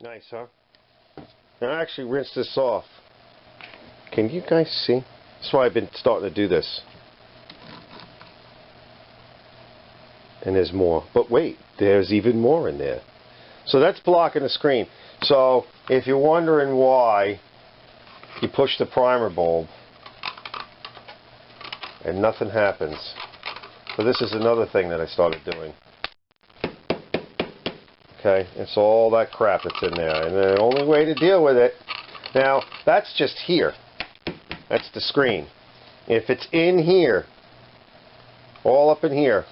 Nice, huh? Now I actually rinsed this off. Can you guys see? That's why I've been starting to do this. And there's more. But wait, there's even more in there. So that's blocking the screen. So if you're wondering why you push the primer bulb and nothing happens. So this is another thing that I started doing. Okay, it's all that crap that's in there. And the only way to deal with it, now that's just here. That's the screen. If it's in here, all up in here,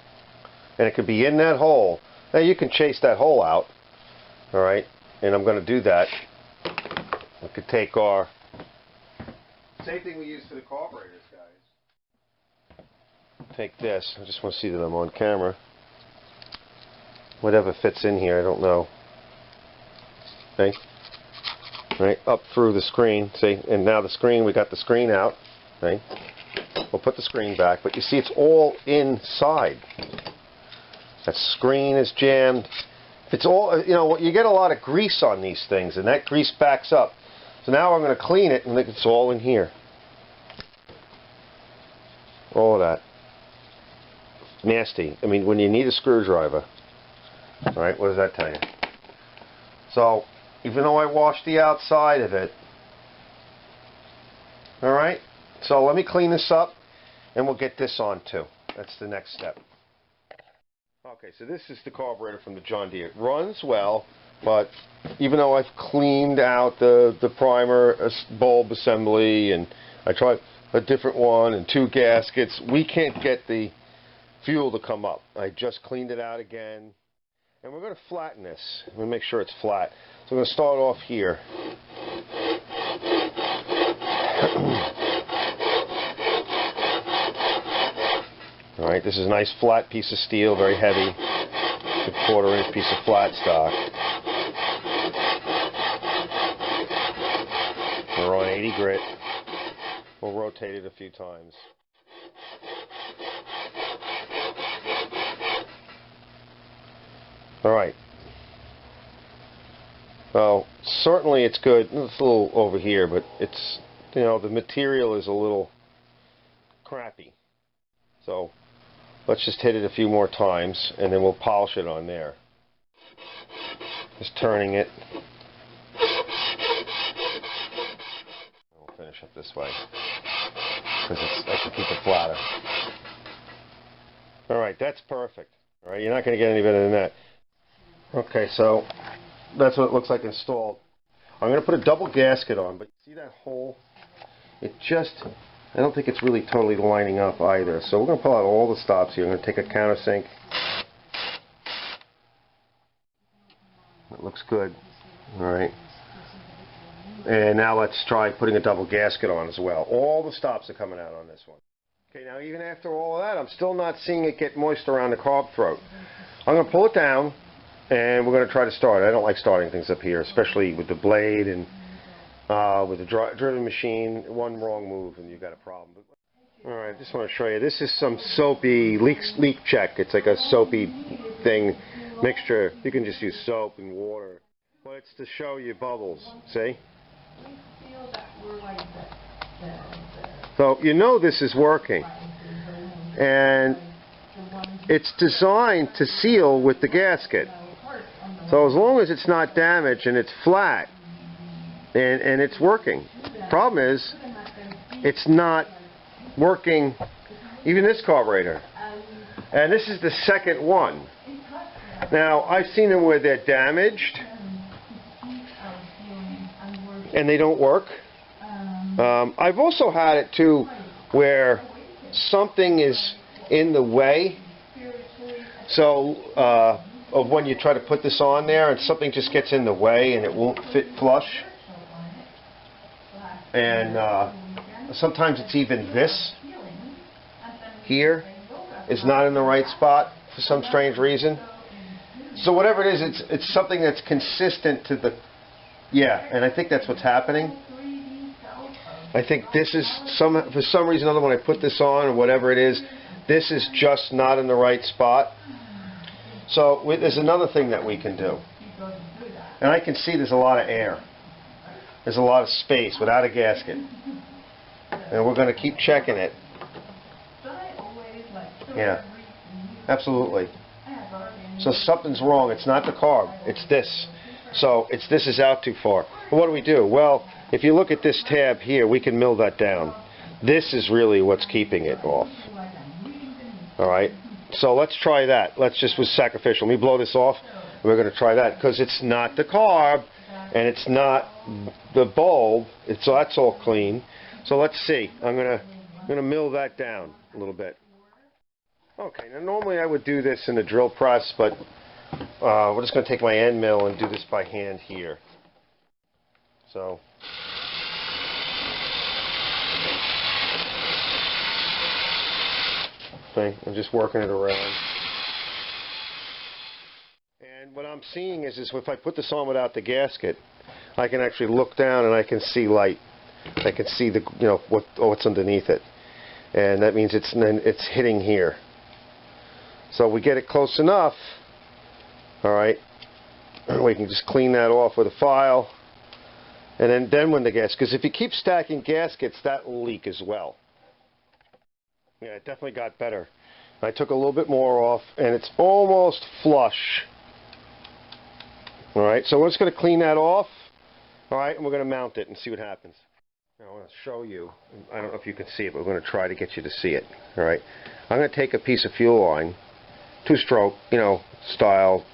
and it could be in that hole, now you can chase that hole out. Alright, and I'm going to do that. We could take our same thing we use for the carburetors, guys. Take this. I just want to see that I'm on camera. Whatever fits in here, I don't know. Okay. Right, up through the screen. See, and now the screen, we got the screen out. Okay. We'll put the screen back, but you see it's all inside. That screen is jammed. It's all, you know, you get a lot of grease on these things, and that grease backs up. So now I'm going to clean it, and it's all in here. All of that. Nasty. I mean, when you need a screwdriver. Alright, what does that tell you? So, even though I washed the outside of it, alright, so let me clean this up, and we'll get this on too. That's the next step. Okay, so this is the carburetor from the John Deere. It runs well, but even though I've cleaned out the primer bulb assembly, and I tried a different one and 2 gaskets, we can't get the fuel to come up. I just cleaned it out again. And we're going to flatten this. I'm going to make sure it's flat. So I'm going to start off here. Alright, this is a nice flat piece of steel, very heavy. Good 1/4 inch piece of flat stock. We're on 80 grit. We'll rotate it a few times. Alright. Well, certainly it's good. It's a little over here, but it's, you know, the material is a little crappy. So, let's just hit it a few more times, and then we'll polish it on there. Just turning it. We'll finish up this way, because I can keep it flatter. Alright, that's perfect. Alright, you're not going to get any better than that. Okay, so that's what it looks like installed. I'm going to put a double gasket on, but see that hole? It just, I don't think it's really totally lining up either. So we're going to pull out all the stops here. I'm going to take a countersink. It looks good. Alright. And now let's try putting a double gasket on as well. All the stops are coming out on this one. Okay, now even after all of that, I'm still not seeing it get moist around the carb throat. I'm going to pull it down, and we're going to try to start. I don't like starting things up here, especially with the blade and with the driven machine. One wrong move and you've got a problem. Alright, just want to show you. This is some soapy leak check. It's like a soapy thing, mixture. You can just use soap and water. But it's to show you bubbles, see? So you know this is working. And it's designed to seal with the gasket. So as long as it's not damaged and it's flat and it's working. Problem is, it's not working, even this carburetor. And this is the second one. Now, I've seen them where they're damaged and they don't work. I've also had it too where something is in the way. So, of when you try to put this on there and something just gets in the way and it won't fit flush. And sometimes it's even this here is not in the right spot for some strange reason. So whatever it is, it's something that's consistent to the, yeah, and I think that's what's happening. I think this is, for some reason or other, when I put this on or whatever it is, this is just not in the right spot. So there's another thing that we can do. And I can see there's a lot of air. There's a lot of space without a gasket. And we're going to keep checking it. Yeah, absolutely. So something's wrong. It's not the carb. It's this. So this is out too far. Well, what do we do? Well, if you look at this tab here, we can mill that down. This is really what's keeping it off. All right. So let's try that. Was sacrificial. Let me blow this off. We're going to try that because it's not the carb and it's not the bulb. That's all clean. So let's see. I'm gonna mill that down a little bit. Okay. Now normally I would do this in a drill press, but we're just going to take my end mill and do this by hand here. So. Okay, I'm just working it around. And what I'm seeing is if I put this on without the gasket, I can actually look down and I can see light. I can see what's underneath it, and that means it's hitting here. So we get it close enough. All right, we can just clean that off with a file, and then when the gasket, because if you keep stacking gaskets, that will leak as well. Yeah, it definitely got better. I took a little bit more off, and it's almost flush. All right, so we're just going to clean that off. All right, and we're going to mount it and see what happens. Now, I want to show you. I don't know if you can see it, but we're going to try to get you to see it. All right, I'm going to take a piece of fuel line, two-stroke, style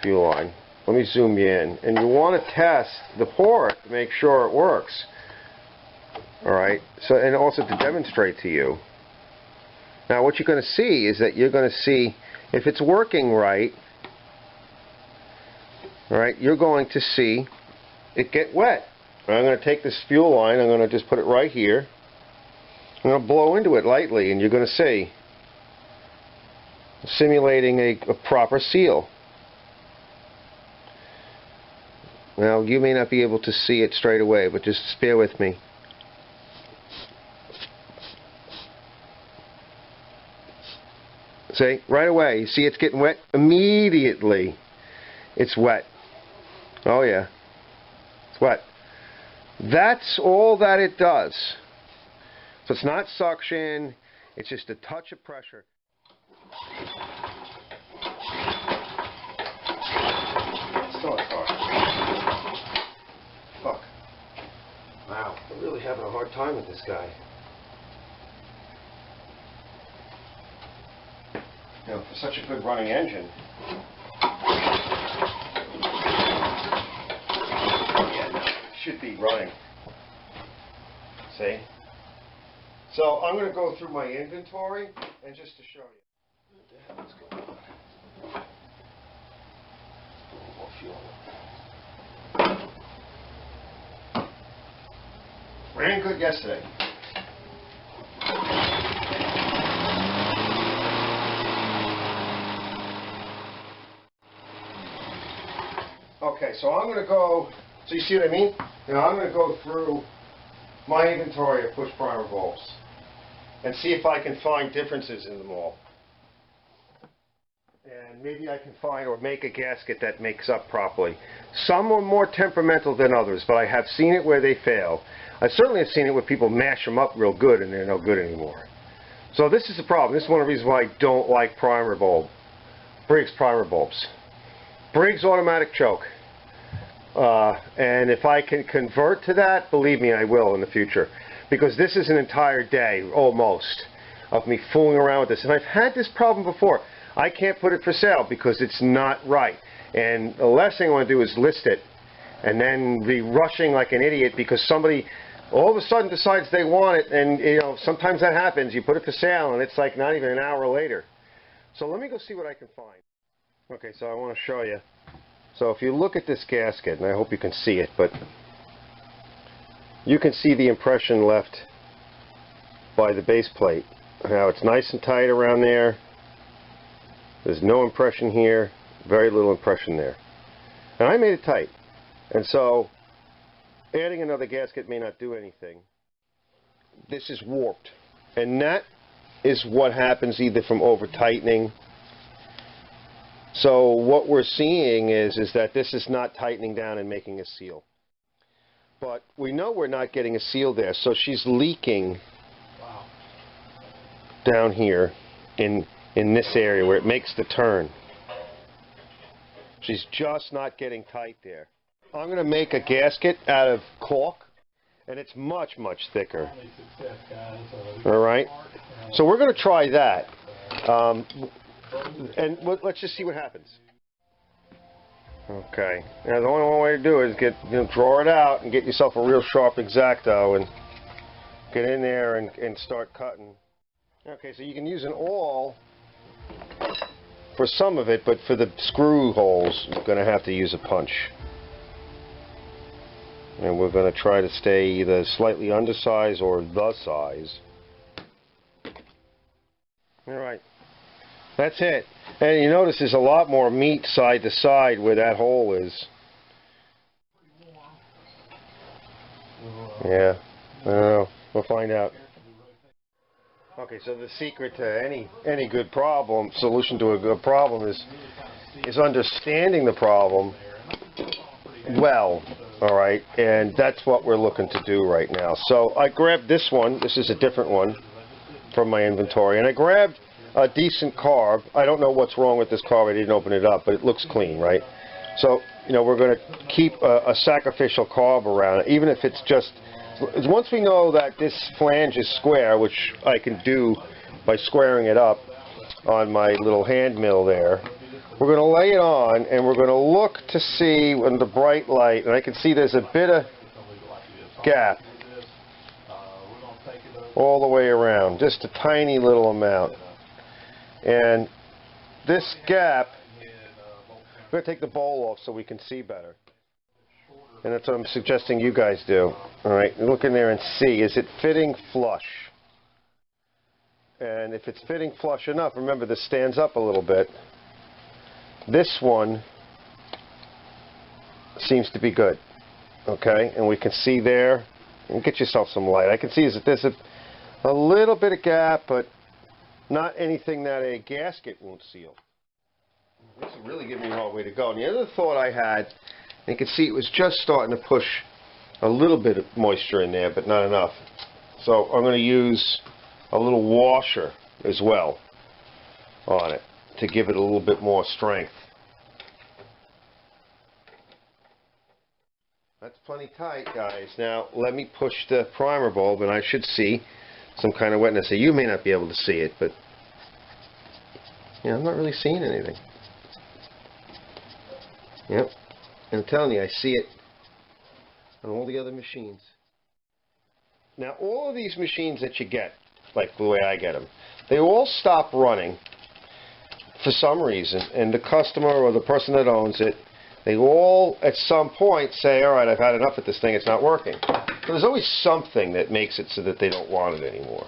fuel line. Let me zoom you in, and you want to test the port to make sure it works. All right, so and also to demonstrate to you. Now what you're going to see is that you're going to see if it's working right. All right, you're going to see it get wet. I'm going to take this fuel line, I'm going to just put it right here. I'm going to blow into it lightly, and you're going to see simulating a proper seal. Now you may not be able to see it straight away, but just bear with me. See, right away, you see it's getting wet immediately. It's wet. Oh yeah, it's wet. That's all that it does. So it's not suction, it's just a touch of pressure. Still a car. Fuck. Wow, I'm really having a hard time with this guy. For such a good running engine. Yeah, no, it should be running. See? So I'm going to go through my inventory and just to show you. What the hell is going on? More fuel. Ran good yesterday. Okay, so I'm going to go, so you see what I mean? Now I'm going to go through my inventory of push primer bulbs and see if I can find differences in them all. And maybe I can find or make a gasket that makes up properly. Some are more temperamental than others, but I have seen it where they fail. I certainly have seen it where people mash them up real good and they're no good anymore. So this is the problem. This is one of the reasons why I don't like Briggs primer bulbs. Briggs automatic choke. And if I can convert to that, believe me, I will in the future. Because this is an entire day, almost, of me fooling around with this. And I've had this problem before. I can't put it for sale because it's not right. And the last thing I want to do is list it and then be rushing like an idiot because somebody all of a sudden decides they want it. And, sometimes that happens. You put it for sale and it's like not even an hour later. So let me go see what I can find. Okay, so I want to show you. So if you look at this gasket, and I hope you can see it, but you can see the impression left by the base plate. Now it's nice and tight around there. There's no impression here, very little impression there. And I made it tight. And so adding another gasket may not do anything. This is warped. And that is what happens either from over tightening So what we're seeing is that this is not tightening down and making a seal. But we know we're not getting a seal there, so she's leaking down here in this area where it makes the turn. She's just not getting tight there. I'm going to make a gasket out of caulk, and it's much, much thicker. All right? So we're going to try that. And let's just see what happens. Okay. Now the only one way to do it is draw it out and get yourself a real sharp X-Acto and get in there and start cutting. Okay, so you can use an awl for some of it, but for the screw holes, you're going to have to use a punch. And we're going to try to stay either slightly undersized or the size. All right. That's it. And you notice there's a lot more meat side to side where that hole is. Yeah. I don't know. We'll find out. Okay, so the secret to any good problem, solution to a good problem is understanding the problem well, all right? And that's what we're looking to do right now. So I grabbed this one. This is a different one from my inventory. And I grabbed a decent carb. I don't know what's wrong with this carb. I didn't open it up, but it looks clean, right? So, we're going to keep a sacrificial carb around it, even if it's just... Once we know that this flange is square, which I can do by squaring it up on my little hand mill there, we're going to lay it on and we're going to look to see when the bright light, and I can see there's a bit of gap all the way around, just a tiny little amount. And this gap, I'm going to take the bowl off so we can see better. And that's what I'm suggesting you guys do. All right, look in there and see, is it fitting flush? And if it's fitting flush enough, remember this stands up a little bit. This one seems to be good. Okay, and we can see there, and get yourself some light. I can see that there's a little bit of gap, but not anything that a gasket won't seal. This would really give me a hard way to go. And the other thought I had, you can see it was just starting to push a little bit of moisture in there, but not enough. So I'm going to use a little washer as well on it to give it a little bit more strength. That's plenty tight, guys. Now let me push the primer bulb and I should see some kind of wetness. So you may not be able to see it, but I'm not really seeing anything. Yep. And I'm telling you, I see it on all the other machines. Now, all of these machines that you get, like the way I get them, they all stop running for some reason, and the customer or the person that owns it, they all, at some point, say, all right, I've had enough of this thing, it's not working. So there's always something that makes it so that they don't want it anymore.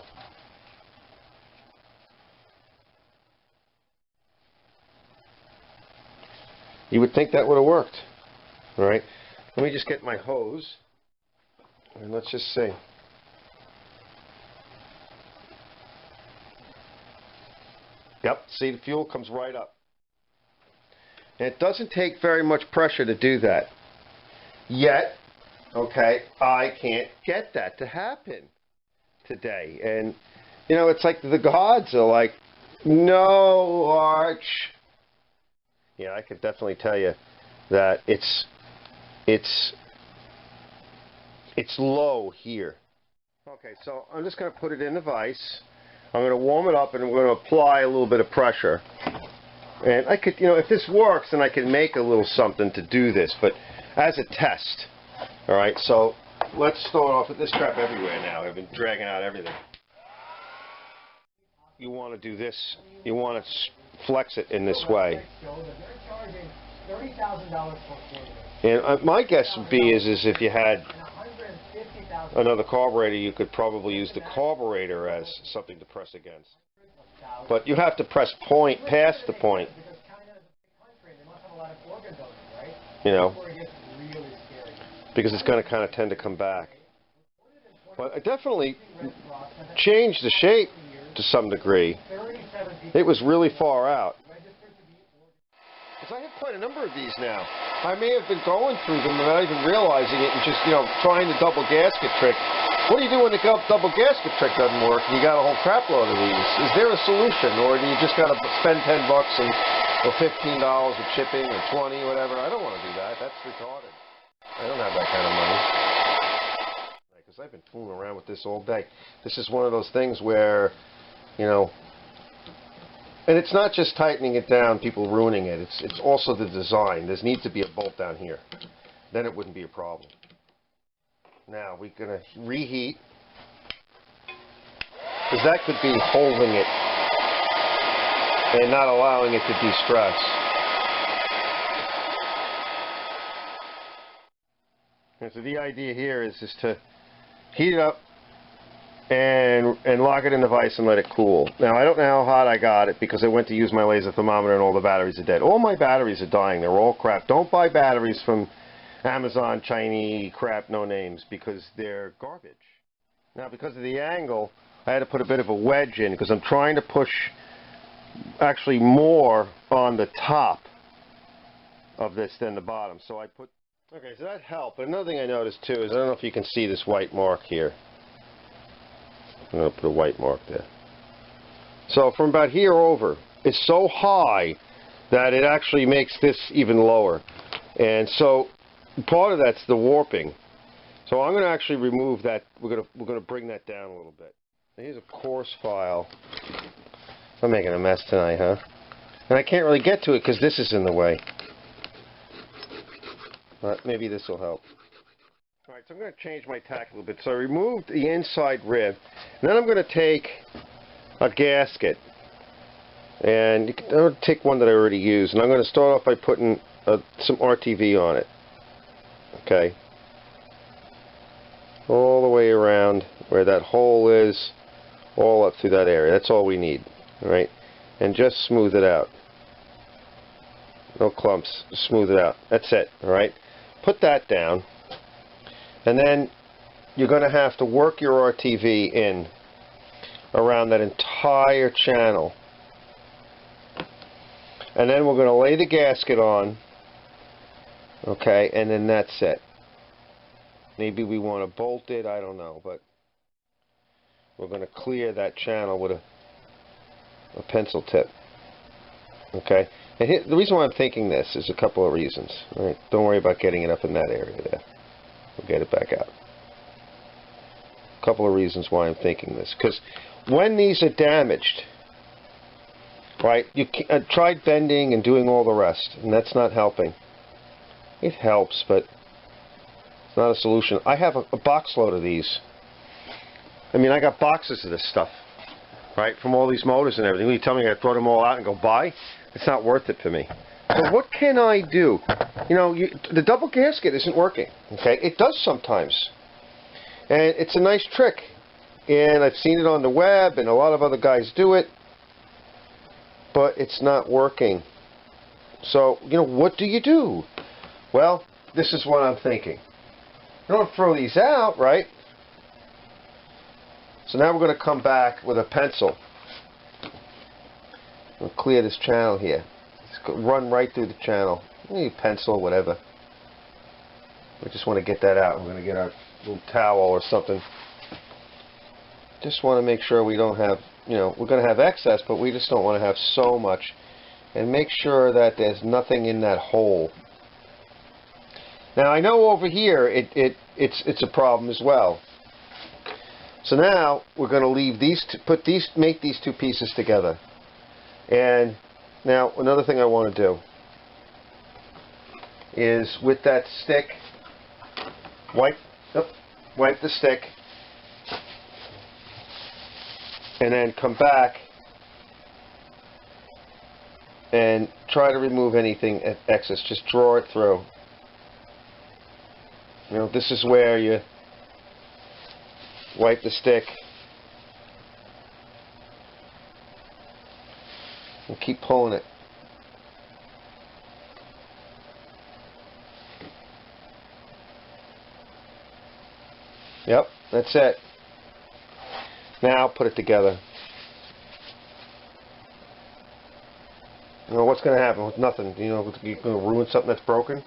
You would think that would have worked. All right, let me just get my hose, and let's just see. Yep, see, the fuel comes right up. And it doesn't take very much pressure to do that. Yet, okay, I can't get that to happen today. And, it's like the gods are like, no, Arch. Yeah, I could definitely tell you that it's low here. Okay, so I'm just going to put it in the vise. I'm going to warm it up and I'm going to apply a little bit of pressure. And I could, if this works, then I can make a little something to do this, but as a test. All right, so let's start off with this crap everywhere now. I've been dragging out everything. You want to do this, you want to flex it in this way. And my guess would be is if you had another carburetor, you could probably use the carburetor as something to press against. But you have to press point past the point. Because it's going to kind of tend to come back. But I definitely changed the shape to some degree. It was really far out. Because I have quite a number of these now. I may have been going through them without even realizing it and just, you know, trying the double gasket trick. What do you do when the double gasket trick doesn't work and you got a whole crap load of these? Is there a solution, or do you just got to spend $10 and or $15 with shipping or 20, whatever? I don't want to do that. That's retarded. I don't have that kind of money. Because I've been fooling around with this all day. This is one of those things where, you know, and it's not just tightening it down, people ruining it. It's also the design. There needs to be a bolt down here. Then it wouldn't be a problem. Now we're going to reheat, because that could be holding it and not allowing it to de-stress. And so the idea here is to heat it up and lock it in the vise and let it cool. Now I don't know how hot I got it because I went to use my laser thermometer and all the batteries are dead. All my batteries are dying. They're all crap. Don't buy batteries from Amazon, Chinese crap, no names, because they're garbage. Now because of the angle, I had to put a bit of a wedge in because I'm trying to push actually more on the top of this than the bottom. So I put, okay, so that helped. But another thing I noticed too is, I don't know if you can see this white mark here. I'm going to put a white mark there. So from about here over, it's so high that it actually makes this even lower. And so part of that's the warping. So I'm going to actually remove that. We're going to bring that down a little bit. Here's a course file. I'm making a mess tonight, huh? And I can't really get to it because this is in the way. But maybe this will help. Alright, so I'm going to change my tack a little bit. So I removed the inside rib. And then I'm going to take a gasket. And I'm going to take one that I already used. And I'm going to start off by putting some RTV on it. Okay. All the way around where that hole is. All up through that area. That's all we need. Alright. And just smooth it out. No clumps. Smooth it out. That's it. Alright. Put that down. And then you're going to have to work your RTV in around that entire channel. And then we're going to lay the gasket on. Okay, and then that's it. Maybe we want to bolt it, I don't know, but we're going to clear that channel with a pencil tip. Okay, and here, the reason why I'm thinking this is a couple of reasons. All right, don't worry about getting it up in that area there. We'll get it back out. A couple of reasons why I'm thinking this. Because when these are damaged, right, you tried bending and doing all the rest, and that's not helping. It helps, but it's not a solution. I have a box load of these. I mean, I got boxes of this stuff, right, from all these motors and everything. You tell me I got to throw them all out and go buy? It's not worth it for me. So what can I do? You know, the double gasket isn't working. Okay, it does sometimes, and it's a nice trick. And I've seen it on the web, and a lot of other guys do it, but it's not working. So, you know, what do you do? Well, this is what I'm thinking. You don't throw these out, right? So now we're going to come back with a pencil. We'll clear this channel here. Run right through the channel. Maybe pencil, whatever. We just want to get that out. We're going to get our little towel or something. Just want to make sure we don't have, you know, we're going to have excess, but we just don't want to have so much. And make sure that there's nothing in that hole. Now I know over here it's a problem as well. So now we're going to leave these, make these two pieces together. And now, another thing I want to do is with that stick, wipe the stick, and then come back and try to remove anything excess. Just draw it through. You know, this is where you wipe the stick and keep pulling it. Yep, that's it. Now put it together. know, what's going to happen with nothing? You know, you're going to ruin something that's broken?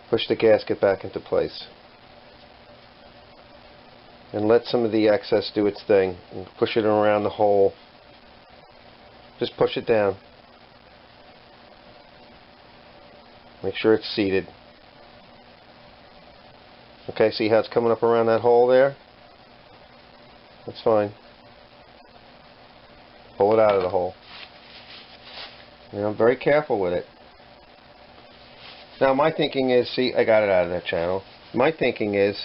Push the gasket back into place. And let some of the excess do its thing. And push it around the hole. Just push it down. Make sure it's seated. Okay, see how it's coming up around that hole there? That's fine. Pull it out of the hole. You know, I'm very careful with it. Now my thinking is, see, I got it out of that channel. My thinking is,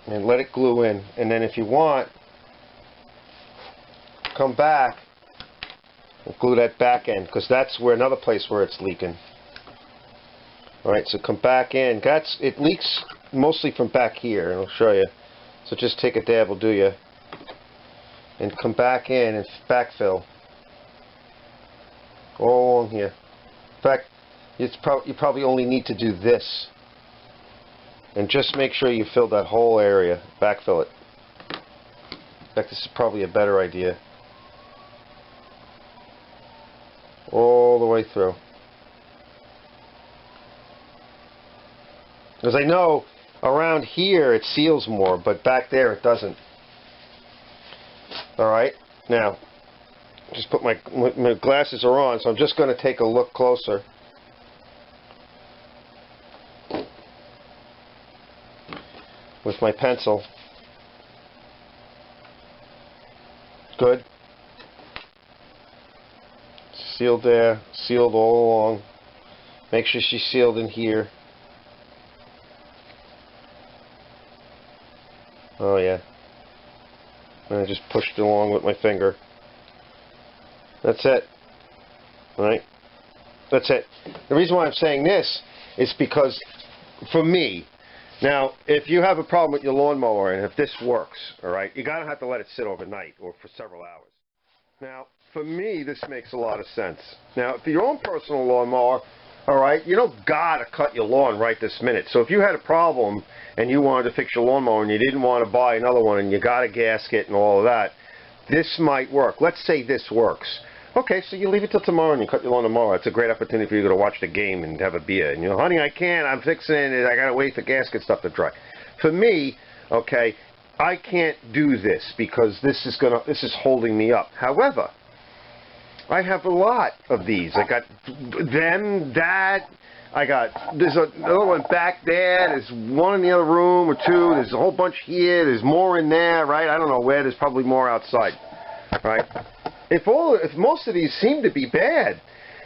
and let it glue in, and then if you want, come back and glue that back end, because that's where another place where it's leaking. Alright, so come back in. It leaks mostly from back here, and I'll show you. So just take a dab will do you. And come back in and backfill. All along here. In fact, you probably only need to do this. And just make sure you fill that whole area. Backfill it. In fact, this is probably a better idea. All the way through. Because I know around here it seals more, but back there it doesn't. Alright, now, just put my glasses are on, so I'm just going to take a look closer. With my pencil. Good. Sealed there, sealed all along. Make sure she's sealed in here. Oh yeah. And I just pushed it along with my finger. That's it. Alright? That's it. The reason why I'm saying this is because, for me, now, if you have a problem with your lawnmower and if this works, alright, you're going to have to let it sit overnight or for several hours. Now, for me, this makes a lot of sense. Now, for your own personal lawnmower, alright, you don't gotta cut your lawn right this minute. So if you had a problem and you wanted to fix your lawnmower and you didn't want to buy another one and you got a gasket and all of that, this might work. Let's say this works. Okay, so you leave it till tomorrow and you cut your lawn tomorrow. It's a great opportunity for you to watch the game and have a beer. And you know, honey, I can't. I'm fixing it. I gotta wait for gasket stuff to dry. For me, okay, I can't do this because this is holding me up. However, I have a lot of these. I got them, that. There's another one back there. There's one in the other room or two. There's a whole bunch here. There's more in there, right? I don't know where. There's probably more outside, right? If most of these seem to be bad,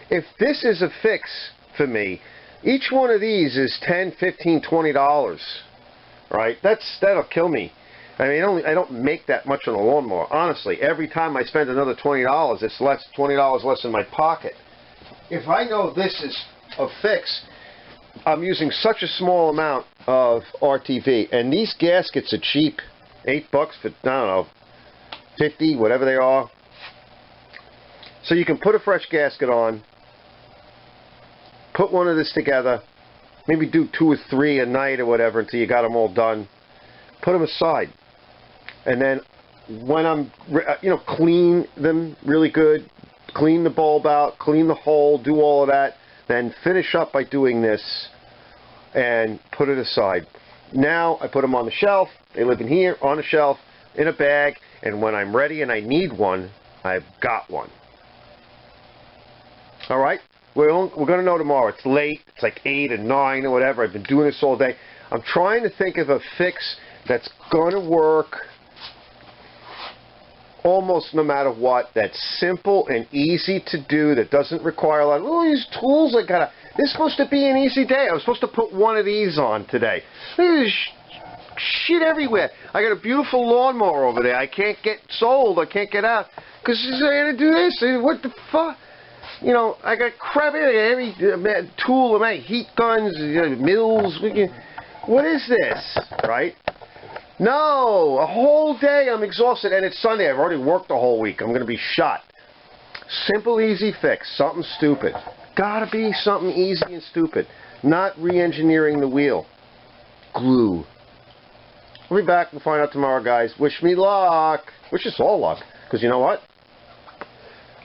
if this is a fix for me, each one of these is $10, $15, $20, right? That'll kill me. I mean, I don't make that much on a lawnmower. Honestly, every time I spend another $20, it's $20 less in my pocket. If I know this is a fix, I'm using such a small amount of RTV, and these gaskets are cheap. $8 for, I don't know, 50, whatever they are. So you can put a fresh gasket on, put one of this together, maybe do 2 or 3 a night or whatever until you got them all done. Put them aside. And then when I'm, clean them really good, clean the bulb out, clean the hole, do all of that, then finish up by doing this and put it aside. Now I put them on the shelf. They live in here, on the shelf, in a bag, and when I'm ready and I need one, I've got one. Alright? We're going to know tomorrow. It's late. It's like 8 or 9 or whatever. I've been doing this all day. I'm trying to think of a fix that's going to work almost no matter what, that's simple and easy to do, that doesn't require a lot of, oh, these tools I gotta, this is supposed to be an easy day. I was supposed to put one of these on today. There's shit everywhere. I got a beautiful lawnmower over there. I can't get sold. I can't get out because I gotta do this. What the fuck? You know, I got crap every tool, my heat guns, mills. What is this, right? No, a whole day I'm exhausted, and it's Sunday. I've already worked the whole week. I'm going to be shot. Simple, easy fix. Something stupid. Gotta be something easy and stupid. Not re-engineering the wheel. Glue. We'll be back. We'll find out tomorrow, guys. Wish me luck. Wish us all luck. Because you know what?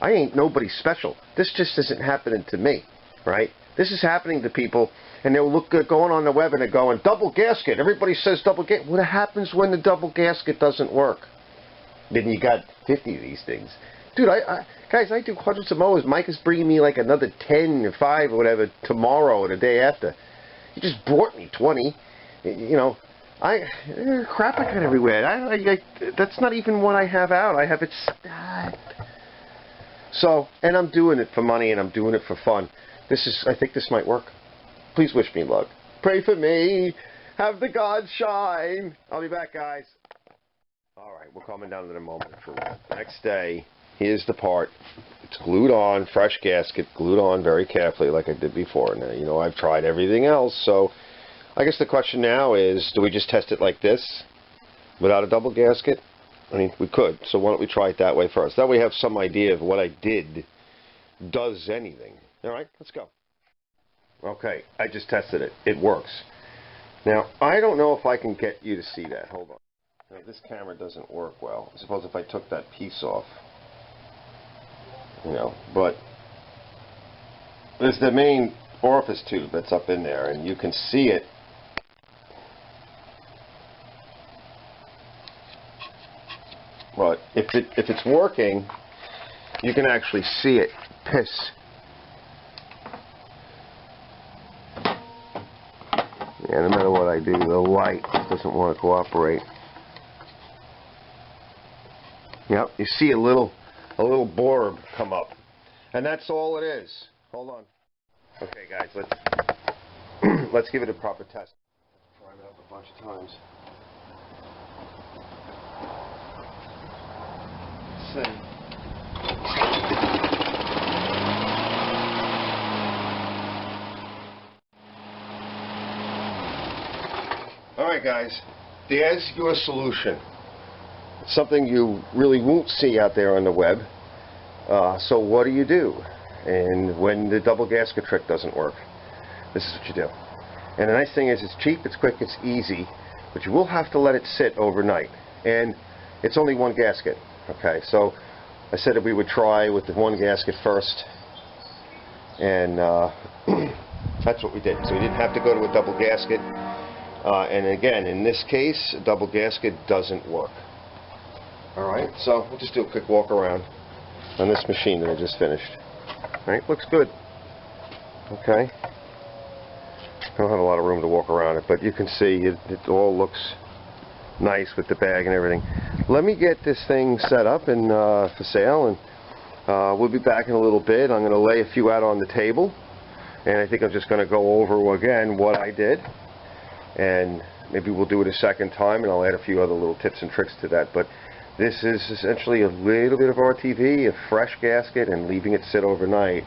I ain't nobody special. This just isn't happening to me, right? This is happening to people, and they'll look good going on the web, and they're going, double gasket. Everybody says double gasket. What happens when the double gasket doesn't work? Then you got 50 of these things. Dude, guys, I do hundreds of mowers. Mike is bringing me like another 10 or 5 or whatever tomorrow or the day after. He just brought me 20. You know, crap I got everywhere. That's not even what I have out. I have it stacked. So, and I'm doing it for money and I'm doing it for fun. I think this might work. Please wish me luck. Pray for me. Have the gods shine. I'll be back, guys. All right, we're coming down to the moment of truth. Next day, here's the part. It's glued on, fresh gasket, glued on very carefully like I did before. Now, you know, I've tried everything else, so I guess the question now is, do we just test it like this without a double gasket? I mean, we could, so why don't we try it that way first? That way we have some idea of what I did does anything. All right, let's go. Okay, I just tested it. It works. Now, I don't know if I can get you to see that. Hold on. Now, this camera doesn't work well. I suppose if I took that piece off, you know, but there's the main orifice tube that's up in there, and you can see it. But if it's working, you can actually see it piss. Yeah, no matter what I do, the light doesn't want to cooperate. Yep, you see a little blurb come up, and that's all it is. Hold on. Okay, guys, let's give it a proper test. Try it out a bunch of times. Let's see. Alright guys, there's your solution. It's something you really won't see out there on the web. So what do? And when the double gasket trick doesn't work, this is what you do. And the nice thing is it's cheap, it's quick, it's easy, but you will have to let it sit overnight. And it's only one gasket. Okay, so I said that we would try with the one gasket first. And that's what we did. So we didn't have to go to a double gasket. And again, in this case, a double gasket doesn't work. Alright, so we'll just do a quick walk around on this machine that I just finished. Alright, looks good. Okay. I don't have a lot of room to walk around it, but you can see it all looks nice with the bag and everything. Let me get this thing set up and for sale, and we'll be back in a little bit. I'm going to lay a few out on the table, and I think I'm just going to go over again what I did. And maybe we'll do it a second time, and I'll add a few other little tips and tricks to that. But this is essentially a little bit of RTV, a fresh gasket, and leaving it sit overnight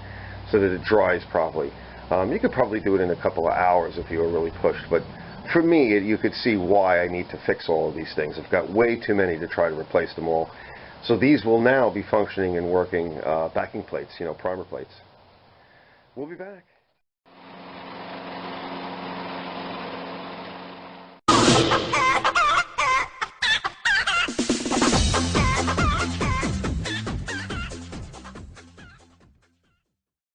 so that it dries properly. You could probably do it in a couple of hours if you were really pushed, but for me, you could see why I need to fix all of these things. I've got way too many to try to replace them all. So these will now be functioning and working backing plates, you know, primer plates. We'll be back.